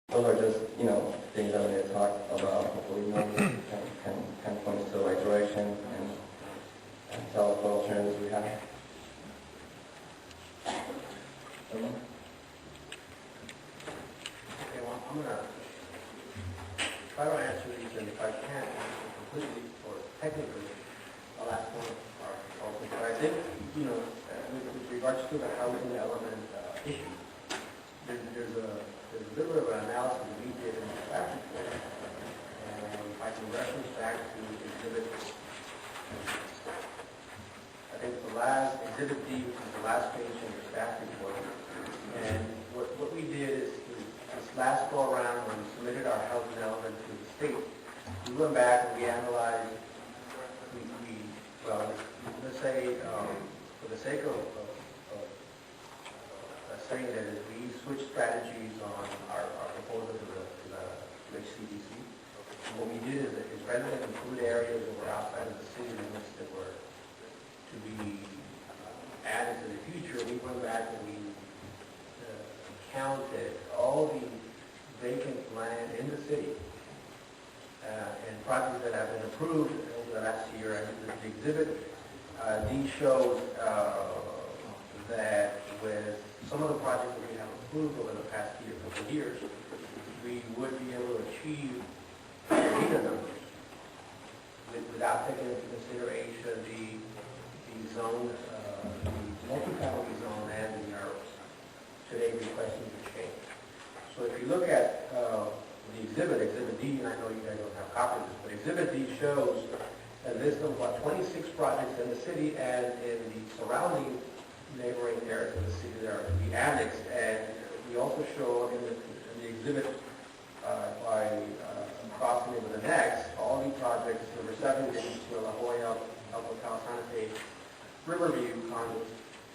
Those are just, things that we need to talk about. Hopefully, can point us to the right direction and tell us what alternatives we have. Okay, well, I'm going to try to answer these, and if I can't answer completely or technically, I'll ask one of our consultants. But I think, with regards to the housing element issue, there's a little bit of an analysis that we did in the staff report, and I can reference back to exhibit, I think the last, exhibit D, which is the last page in the staff report. And what we did is this last go around when we submitted our housing element to the state, we went back and we analyzed, let's say, for the sake of saying that is we switched strategies on our proposal to the HCDC. And what we did is rather than include areas that were outside of the city limits that were to be added to the future, we went back and we counted all the vacant land in the city and projects that have been approved over the last year. And the exhibit D shows that with some of the projects that we have approved over the past couple of years, we would be able to achieve data numbers without taking into consideration the zone, the multi-family zone and the arrows. Today requesting to change. So if you look at the exhibit D, and I know you guys don't have copies of this, but exhibit D shows a list of about 26 projects in the city and in the surrounding neighboring areas of the city that are to be annexed. And we also show in the exhibit by crossing it with an X, all the projects, number 7, La Jolla, El Hotel, Santa Fe, Riverview, condos.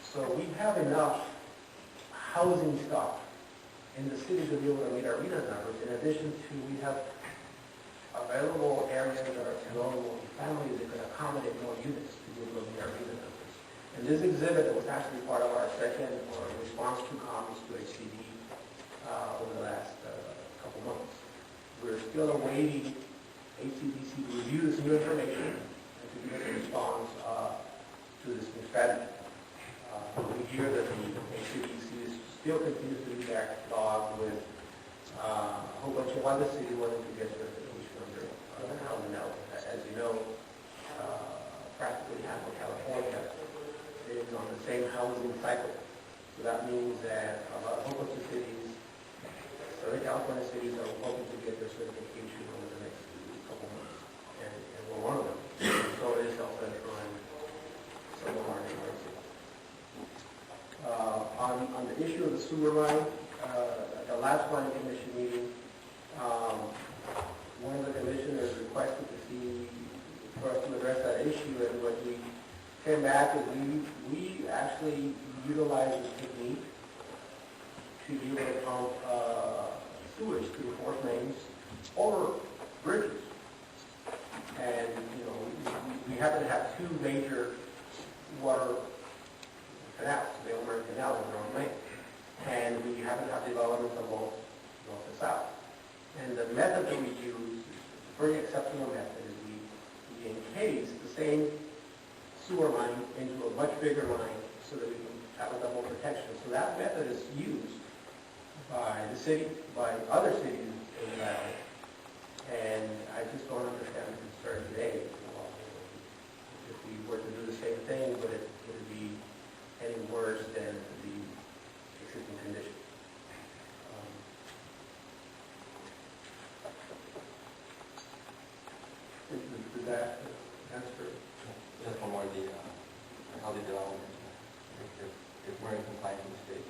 So we have enough housing stock in the city to be able to meet our RENA numbers. In addition to, we have available areas that are available to families that can accommodate more units to be able to meet our RENA numbers. And this exhibit that was actually part of our second response to comments to HCD over the last couple months. We're still awaiting HCDC to review this new information and to give us a response to this new strategy. We hear that the HCDC still continues to be backlogged with a whole bunch of other cities wanting to get certification under housing element. As you know, practically half of California is on the same housing cycle. So that means that a whole bunch of cities, Southern California cities, are hoping to get their certification over the next couple months. And we're one of them. So is El Centro and some of our neighboring cities. On the issue of the sewer line, at the last planning commission meeting, one of the commissioners requested to see for us to address that issue, and what we came back is we actually utilized this technique to be able to pump sewage through force mains over bridges. And we happen to have two major water canals, the Elmer Canal and the North Main, and we happen to have developments on both north and south. And the method that we use, a very exceptional method, is we encase the same sewer line into a much bigger line so that we can have a double protection. So that method is used by the city, by other cities in the valley, and I just don't understand the concern today. If we were to do the same thing, would it be any worse than the existing condition? Did that answer? Just one more, how the development, if we're in compliance with the state.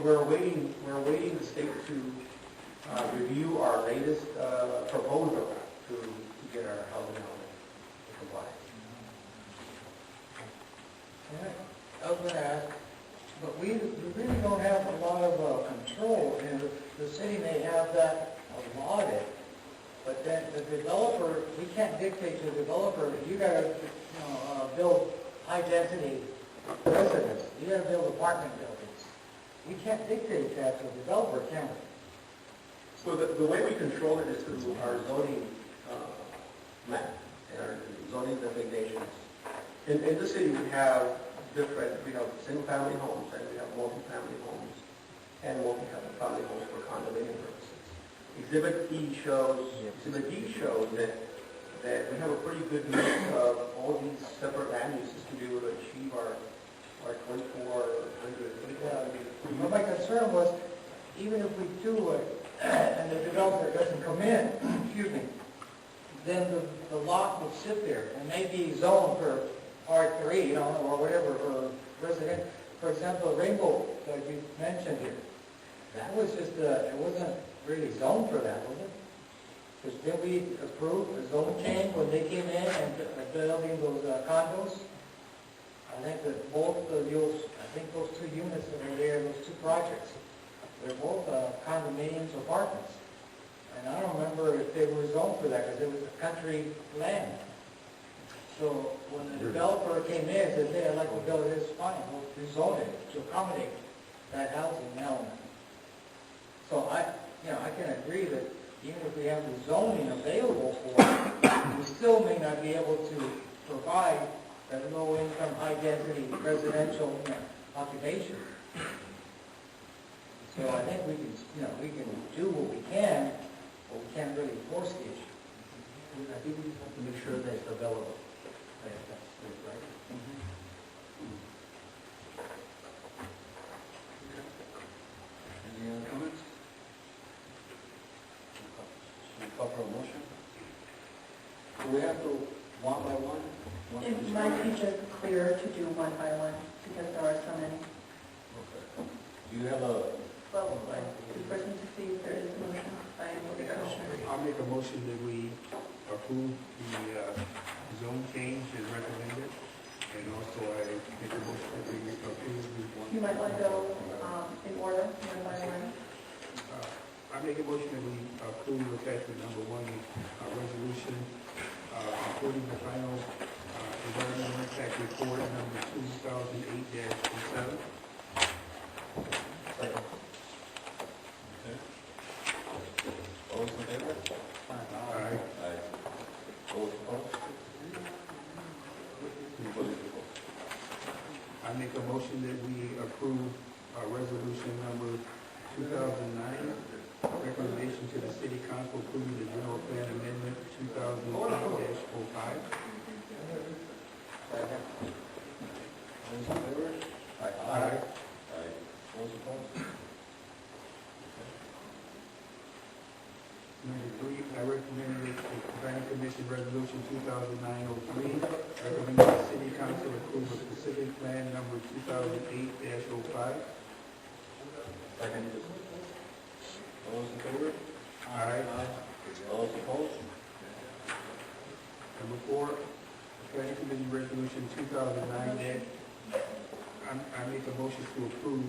We're awaiting the state to review our latest proposal to get our housing element in compliance. I was going to ask, but we really don't have a lot of control, and the city may have that allotted, but then the developer, we can't dictate to the developer, you got to build high-density residents, you got to build apartment buildings. we can't dictate that to the developer, can we? So the way we control it is through our zoning map and our zoning designations. In the city, we have single-family homes, and we have multi-family homes, and multi-family homes for condominium purposes. Exhibit D shows that we have a pretty good mix of all these separate land uses to be able to achieve our 2,400. But my concern was, even if we do it, and the developer doesn't come in, excuse me, then the lot would sit there, and maybe zoned for R3, you know, or whatever, for resident. For example, Rainbow, that you mentioned here, that was just, it wasn't really zoned for that, was it? Because did we approve a zone change when they came in and building those condos? I think that both of those, those two units that are there, those two projects, they're both condominiums apartments. And I don't remember if they were zoned for that, because it was a country land. So when the developer came in and said, hey, I'd like to build this, fine, we'll rezone it to accommodate that housing element. So I can agree that even if we have the zoning available for it, we still may not be able to provide that low-income, high-density residential occupation. So I think we can do what we can, but we can't really force the issue. I think we just have to make sure that it's available. That's right. Any other comments? Should we call for a motion? Do we have to one by one? It might be just clearer to do one by one, because there are so many. Okay. Do you have a? Well, the person to see if there is a motion by the commissioner. I'll make a motion that we approve the zone change as recommended, and also I make a motion that we approve the one. You might want to go in order, one by one. I make a motion that we approve attachment number one, resolution including the final environmental impact report number 2008-07. Second. Okay. All those in favor? Aye. Aye. All opposed? Anybody opposed? I make a motion that we approve resolution number 2009, recommendation to the city council approving the general plan amendment 2008-05. Second. All those in favor? Aye. Aye. All those opposed? Number three, I recommend that the planning commission resolution 2009-03, recommending the city council approve a specific plan number 2008-05. Second. All those in favor? Aye. All those opposed? Number four, planning commission resolution 2009 I make a motion to approve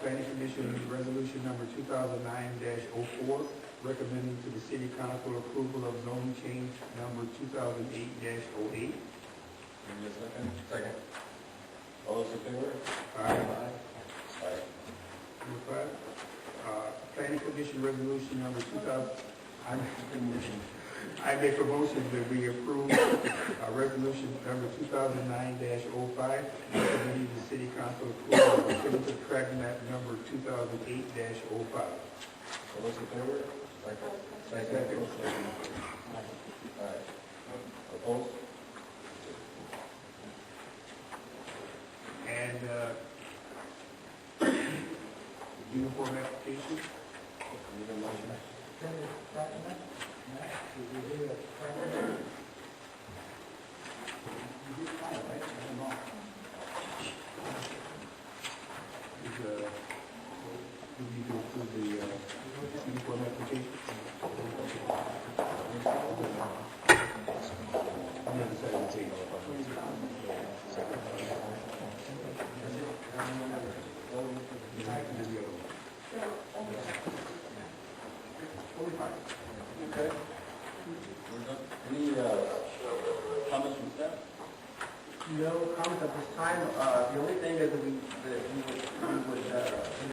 planning commission resolution number 2009-04, recommending to the city council approval of zone change number 2008-08. Give me a second. Second. All those in favor? Aye. Aye. Number five, planning commission resolution number 2000. I make a motion that we approve resolution number 2009-05, recommending the city council approval of definitive track map number 2008-05. All those in favor? Second. Second. Aye. Opposed? And uniform application. Need a motion?